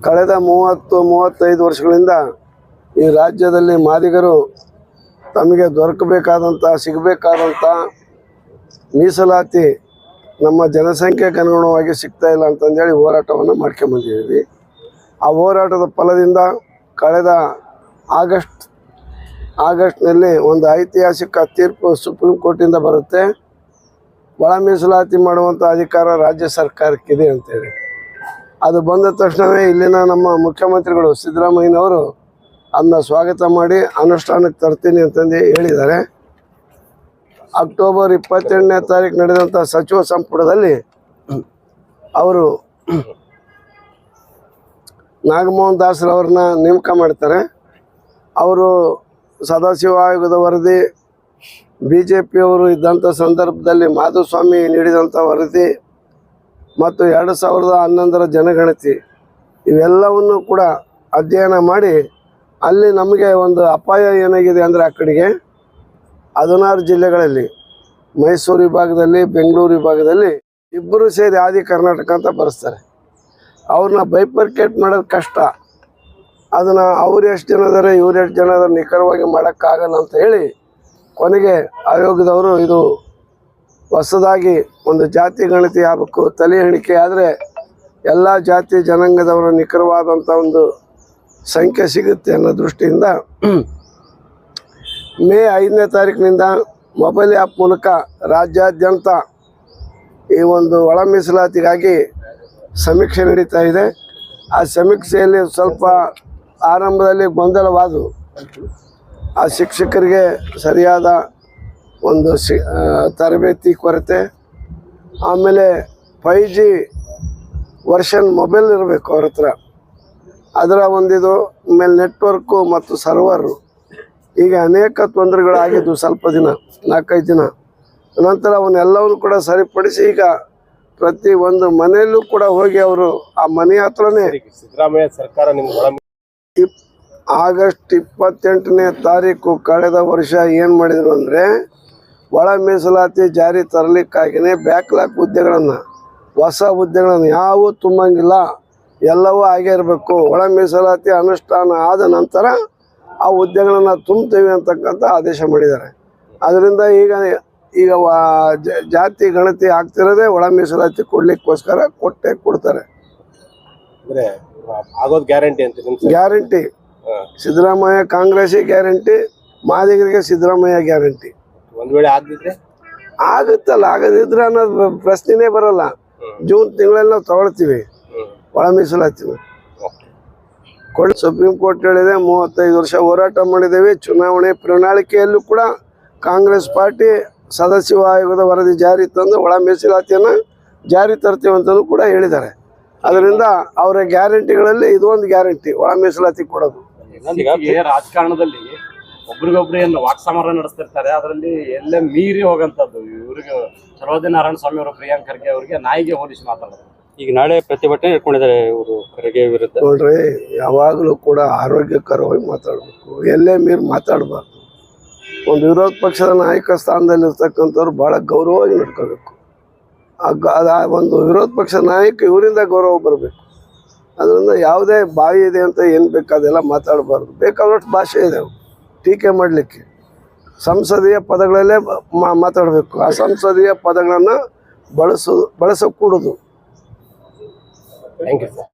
ಕಳೆದ 30-35 ವರ್ಷಗಳಿಂದ ಈ ರಾಜ್ಯದಲ್ಲಿ ಮಾದಿಗರು ತಮಗೆ ಸಿಗಬೇಕಾದಂಥ ಮೀಸಲಾತಿ ನಮ್ಮ ಜನಸಂಖ್ಯೆಗೆ ಅನುಗುಣವಾಗಿ ಸಿಗ್ತಾ ಇಲ್ಲ ಅಂತಂದೇಳಿ ಹೋರಾಟವನ್ನು ಮಾಡ್ಕೊಂಬಂದಿದ್ದೀವಿ. ಆ ಹೋರಾಟದ ಫಲದಿಂದ ಕಳೆದ ಆಗಸ್ಟ್ನಲ್ಲಿ ಒಂದು ಐತಿಹಾಸಿಕ ತೀರ್ಪು ಸುಪ್ರೀಂ ಕೋರ್ಟಿಂದ ಬರುತ್ತೆ. ಒಳ ಮೀಸಲಾತಿ ಮಾಡುವಂಥ ಅಧಿಕಾರ ರಾಜ್ಯ ಸರ್ಕಾರಕ್ಕಿದೆ ಅಂತೇಳಿ. ಅದು ಬಂದ ತಕ್ಷಣವೇ ಇಲ್ಲಿನ ನಮ್ಮ ಮುಖ್ಯಮಂತ್ರಿಗಳು ಸಿದ್ದರಾಮಯ್ಯನವರು ಅದನ್ನ ಸ್ವಾಗತ ಮಾಡಿ ಅನುಷ್ಠಾನಕ್ಕೆ ತರ್ತೀನಿ ಅಂತಂದು ಹೇಳಿದ್ದಾರೆ. ಅಕ್ಟೋಬರ್ 28ನೇ ತಾರೀಕು ನಡೆದಂಥ ಸಚಿವ ಸಂಪುಟದಲ್ಲಿ ಅವರು ನಾಗಮೋಹನ್ ದಾಸ್ರವ್ರನ್ನ ನೇಮಕ ಮಾಡ್ತಾರೆ. ಅವರು ಸದಾಶಿವ ಆಯೋಗದ ವರದಿ, BJPಯವರು ಇದ್ದಂಥ ಸಂದರ್ಭದಲ್ಲಿ ಮಾಧುಸ್ವಾಮಿ ನೀಡಿದಂಥ ವರದಿ ಮತ್ತು 2011ರ ಜನಗಣತಿ ಇವೆಲ್ಲವನ್ನು ಕೂಡ ಅಧ್ಯಯನ ಮಾಡಿ ಅಲ್ಲಿ ನಮಗೆ ಒಂದು ಅಪಾಯ ಏನಾಗಿದೆ ಅಂದರೆ ಆ ಕಡೆಗೆ 16 ಜಿಲ್ಲೆಗಳಲ್ಲಿ ಮೈಸೂರು ವಿಭಾಗದಲ್ಲಿ, ಬೆಂಗಳೂರು ವಿಭಾಗದಲ್ಲಿ ಇಬ್ಬರು ಸೇರಿ ಆದಿ ಕರ್ನಾಟಕ ಅಂತ ಬರೆಸ್ತಾರೆ. ಅವ್ರನ್ನ ಬೈಪರ್ಕೇಟ್ ಮಾಡೋದು ಕಷ್ಟ. ಅದನ್ನು ಅವ್ರು ಎಷ್ಟು ಜನ ಇದ್ದಾರೆ, ಇವ್ರು ಎಷ್ಟು ಜನ ಇದ್ದಾರೆ ನಿಖರವಾಗಿ ಮಾಡೋಕ್ಕಾಗಲ್ಲ ಅಂತ ಹೇಳಿ ಕೊನೆಗೆ ಆಯೋಗದವರು ಇದು ಹೊಸದಾಗಿ ಒಂದು ಜಾತಿ ಗಣತಿ ಆಗಬೇಕು, ತಲೆ ಎಣಿಕೆ ಆದರೆ ಎಲ್ಲ ಜಾತಿ ಜನಾಂಗದವರ ನಿಖರವಾದಂಥ ಒಂದು ಸಂಖ್ಯೆ ಸಿಗುತ್ತೆ ಅನ್ನೋ ದೃಷ್ಟಿಯಿಂದ ಮೇ 5ನೇ ತಾರೀಕಿನಿಂದ ಮೊಬೈಲ್ ಆ್ಯಪ್ ಮೂಲಕ ರಾಜ್ಯಾದ್ಯಂತ ಈ ಒಂದು ಒಳ ಮೀಸಲಾತಿಗಾಗಿ ಸಮೀಕ್ಷೆ ನಡೀತಾ ಇದೆ. ಆ ಸಮೀಕ್ಷೆಯಲ್ಲಿ ಸ್ವಲ್ಪ ಆರಂಭದಲ್ಲಿ ಗೊಂದಲವಾದವು. ಆ ಶಿಕ್ಷಕರಿಗೆ ಸರಿಯಾದ ಒಂದು ತರಬೇತಿ ಕೊರತೆ, ಆಮೇಲೆ 5G ವರ್ಷನ್ ಮೊಬೈಲ್ ಇರಬೇಕು ಅವ್ರ ಹತ್ರ, ಅದರ ಒಂದಿದು, ಆಮೇಲೆ ನೆಟ್ವರ್ಕು ಮತ್ತು ಸರ್ವರು, ಹೀಗೆ ಅನೇಕ ತೊಂದರೆಗಳಾಗಿದ್ದು ಸ್ವಲ್ಪ ದಿನ, 4-5 ದಿನ ನಂತರ ಅವನ್ನೆಲ್ಲವನ್ನು ಕೂಡ ಸರಿಪಡಿಸಿ ಈಗ ಪ್ರತಿ ಒಂದು ಮನೆಯಲ್ಲೂ ಕೂಡ ಹೋಗಿ ಅವರು ಆ ಮನೆ ಹತ್ರನೇ ಸಿದ್ದರಾಮಯ್ಯ ಸರ್ಕಾರ ಆಗಸ್ಟ್ 28ನೇ ತಾರೀಕು ಕಳೆದ ವರ್ಷ ಏನು ಮಾಡಿದರು ಅಂದರೆ ಒಳ ಮೀಸಲಾತಿ ಜಾರಿ ತರಲಿಕ್ಕಾಗಿಯೇ ಬ್ಯಾಕ್ಲಾಗ್ ಹುದ್ದೆಗಳನ್ನು, ಹೊಸ ಹುದ್ದೆಗಳನ್ನು ಯಾವೂ ತುಂಬಂಗಿಲ್ಲ, ಎಲ್ಲವೂ ಆಗೇ ಇರಬೇಕು. ಒಳ ಮೀಸಲಾತಿ ಅನುಷ್ಠಾನ ಆದ ನಂತರ ಆ ಹುದ್ದೆಗಳನ್ನು ತುಂಬ್ತೇವೆ ಅಂತಕ್ಕಂಥ ಆದೇಶ ಮಾಡಿದ್ದಾರೆ. ಅದರಿಂದ ಈಗ ಜಾತಿ ಗಣತಿ ಆಗ್ತಿರೋದೇ ಒಳ ಮೀಸಲಾತಿ ಕೊಡ್ಲಿಕ್ಕೋಸ್ಕರ ಕೊಡ್ತಾರೆ. ಗ್ಯಾರಂಟಿ ಸಿದ್ದರಾಮಯ್ಯ ಕಾಂಗ್ರೆಸ್ಗೆ ಗ್ಯಾರಂಟಿ, ಮಾದಿಗರಿಗೆ ಸಿದ್ದರಾಮಯ್ಯ ಗ್ಯಾರಂಟಿ. ಒಂದು ವೇಳೆ ಆಗುತ್ತಲ್ಲ, ಆಗದಿದ್ರೆ ಅನ್ನೋದು ಪ್ರಶ್ನೆನೇ ಬರಲ್ಲ. ಜೂನ್ ತಿಂಗಳಲ್ಲಿ ನಾವು ತಗೊಳ್ತೀವಿ ಒಳ ಮೀಸಲಾತಿ. ಸುಪ್ರೀಂ ಕೋರ್ಟ್ ಹೇಳಿದೆ 35 ವರ್ಷ ಹೋರಾಟ ಮಾಡಿದ್ದೇವೆ. ಚುನಾವಣೆ ಪ್ರಣಾಳಿಕೆಯಲ್ಲೂ ಕೂಡ ಕಾಂಗ್ರೆಸ್ ಪಾರ್ಟಿ ಸದಾಶಿವ ಆಯೋಗದ ವರದಿ ಜಾರಿ ತಂದು ಒಳ ಮೀಸಲಾತಿಯನ್ನು ಜಾರಿ ತರ್ತೀವಿ ಅಂತಲೂ ಕೂಡ ಹೇಳಿದ್ದಾರೆ. ಅದರಿಂದ ಅವರ ಗ್ಯಾರಂಟಿಗಳಲ್ಲಿ ಇದೊಂದು ಗ್ಯಾರಂಟಿ, ಒಳ ಮೀಸಲಾತಿ ಕೊಡೋದು. ರಾಜಕಾರಣದಲ್ಲಿ ಒಬ್ರಿಗೊಬ್ರು ಏನು ವಾಕ್ಸಮರ ನಡೆಸ್ತಿರ್ತಾರೆ, ಅದರಲ್ಲಿ ಎಲ್ಲೇ ಮೀರಿ ಹೋಗಂತದ್ದು. ಇವ್ರಿಗೆ ಸರೋಜಿನಿ ನಾರಾಯಣ ಸ್ವಾಮಿ ಅವರು ಪ್ರಿಯಾಂಕ್ ಖರ್ಗೆ ಅವರಿಗೆ ನಾಯಿಗೆ ಹೋಲಿಸಿ ಮಾತಾಡೋದು. ಈಗ ನಾಳೆ ಪ್ರತಿಭಟನೆ ಇಟ್ಕೊಂಡಿದ್ದಾರೆ ಇವರು ಖರ್ಗೆ ವಿರುದ್ಧ. ನೋಡ್ರಿ, ಯಾವಾಗಲೂ ಕೂಡ ಆರೋಗ್ಯಕರವಾಗಿ ಮಾತಾಡಬೇಕು, ಎಲ್ಲೇ ಮೀರಿ ಮಾತಾಡಬಾರ್ದು. ಒಂದು ವಿರೋಧ ಪಕ್ಷದ ನಾಯಕ ಸ್ಥಾನದಲ್ಲಿ ಇರ್ತಕ್ಕಂಥವ್ರು ಭಾಳ ಗೌರವವಾಗಿ ನಡ್ಕೋಬೇಕು. ಒಂದು ವಿರೋಧ ಪಕ್ಷದ ನಾಯಕ ಇವರಿಂದ ಗೌರವ ಬರಬೇಕು. ಅದರಿಂದ ಯಾವುದೇ ಬಾಯಿ ಇದೆ ಅಂತ ಏನು ಬೇಕಾದೆಲ್ಲ ಮಾತಾಡಬಾರ್ದು. ಬೇಕಾದಷ್ಟು ಭಾಷೆ ಇದೆ ಟೀಕೆ ಮಾಡಲಿಕ್ಕೆ. ಸಂಸದೀಯ ಪದಗಳಲ್ಲೇ ಮಾತಾಡಬೇಕು. ಆ ಸಂಸದೀಯ ಪದಗಳನ್ನು ಬಳಸಕೂಡದು. Thank you sir.